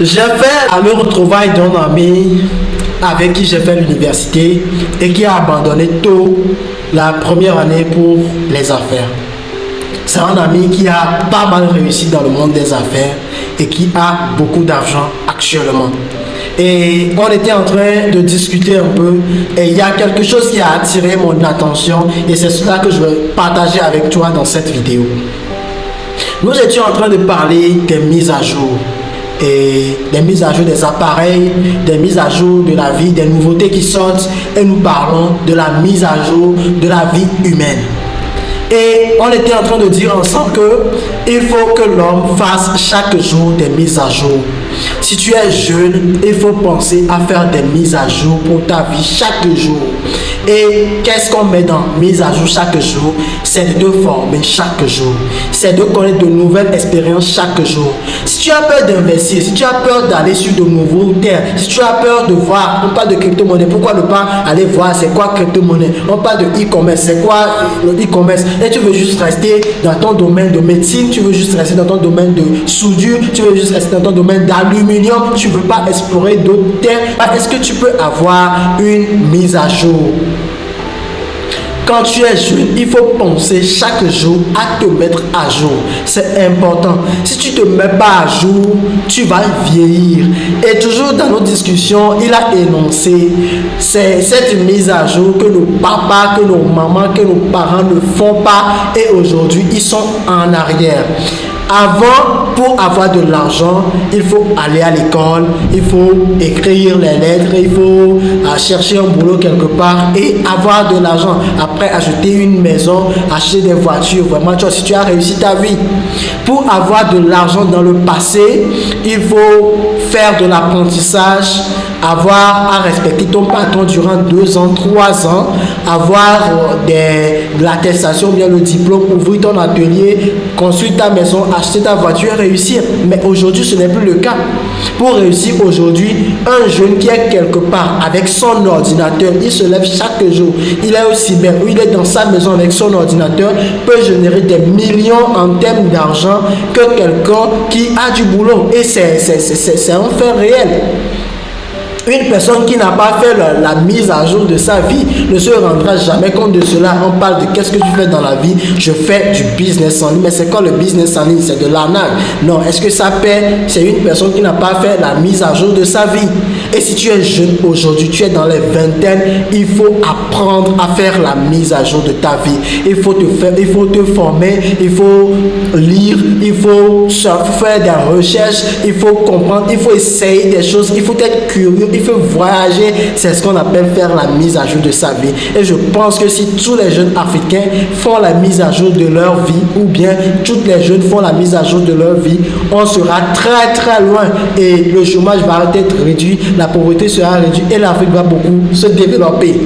J'ai fait à me retrouvaille d'un ami avec qui j'ai fait l'université et qui a abandonné tôt la première année pour les affaires. C'est un ami qui a pas mal réussi dans le monde des affaires et qui a beaucoup d'argent actuellement. Et on était en train de discuter un peu et il y a quelque chose qui a attiré mon attention et c'est cela que je veux partager avec toi dans cette vidéo. Nous étions en train de parler des mises à jour et des mises à jour des appareils, des mises à jour de la vie, des nouveautés qui sortent et nous parlons de la mise à jour de la vie humaine. Et on était en train de dire ensemble qu'il faut que l'homme fasse chaque jour des mises à jour. Si tu es jeune, il faut penser à faire des mises à jour pour ta vie chaque jour. Et qu'est-ce qu'on met dans mise à jour chaque jour? C'est de te former chaque jour. C'est de connaître de nouvelles expériences chaque jour. Si tu as peur d'investir, si tu as peur d'aller sur de nouveaux terres, si tu as peur de voir, on parle de crypto-monnaie, pourquoi ne pas aller voir c'est quoi crypto-monnaie? On parle de e-commerce, c'est quoi le e-commerce? Et tu veux juste rester dans ton domaine de médecine, tu veux juste rester dans ton domaine de soudure, tu veux juste rester dans ton domaine d'aluminium, tu ne veux pas explorer d'autres terres. Est-ce que tu peux avoir une mise à jour? Quand tu es jeune, il faut penser chaque jour à te mettre à jour. C'est important. Si tu ne te mets pas à jour, tu vas vieillir. Et toujours dans nos discussions, il a énoncé cette mise à jour que nos papas, que nos mamans, que nos parents ne font pas. Et aujourd'hui, ils sont en arrière. Avant, pour avoir de l'argent, il faut aller à l'école, il faut écrire les lettres, il faut chercher un boulot quelque part et avoir de l'argent. Après, acheter une maison, acheter des voitures. Vraiment, tu vois, si tu as réussi ta vie. Pour avoir de l'argent dans le passé, il faut faire de l'apprentissage, avoir à respecter ton patron durant 2 ans, 3 ans, avoir de l'attestation, bien le diplôme, ouvrir ton atelier, construire ta maison, acheter ta voiture et réussir. Mais aujourd'hui, ce n'est plus le cas. Pour réussir aujourd'hui, un jeune qui est quelque part avec son ordinateur, il se lève chaque jour, il est au cyber ou il est dans sa maison avec son ordinateur, peut générer des millions en termes d'argent que quelqu'un qui a du boulot. Et c'est un fait réel. Une personne qui n'a pas fait la mise à jour de sa vie ne se rendra jamais compte de cela. On parle de qu'est-ce que tu fais dans la vie. Je fais du business en ligne. Mais c'est quoi le business en ligne? C'est de l'arnaque. Non, est-ce que ça paie? C'est une personne qui n'a pas fait la mise à jour de sa vie. Et si tu es jeune aujourd'hui, tu es dans les vingtaines, il faut apprendre à faire la mise à jour de ta vie. Il faut te former, il faut lire, il faut faire des recherches, il faut comprendre, il faut essayer des choses, il faut être curieux. Il faut voyager, c'est ce qu'on appelle faire la mise à jour de sa vie. Et je pense que si tous les jeunes africains font la mise à jour de leur vie, ou bien toutes les jeunes font la mise à jour de leur vie, on sera très très loin et le chômage va être réduit, la pauvreté sera réduite et l'Afrique va beaucoup se développer.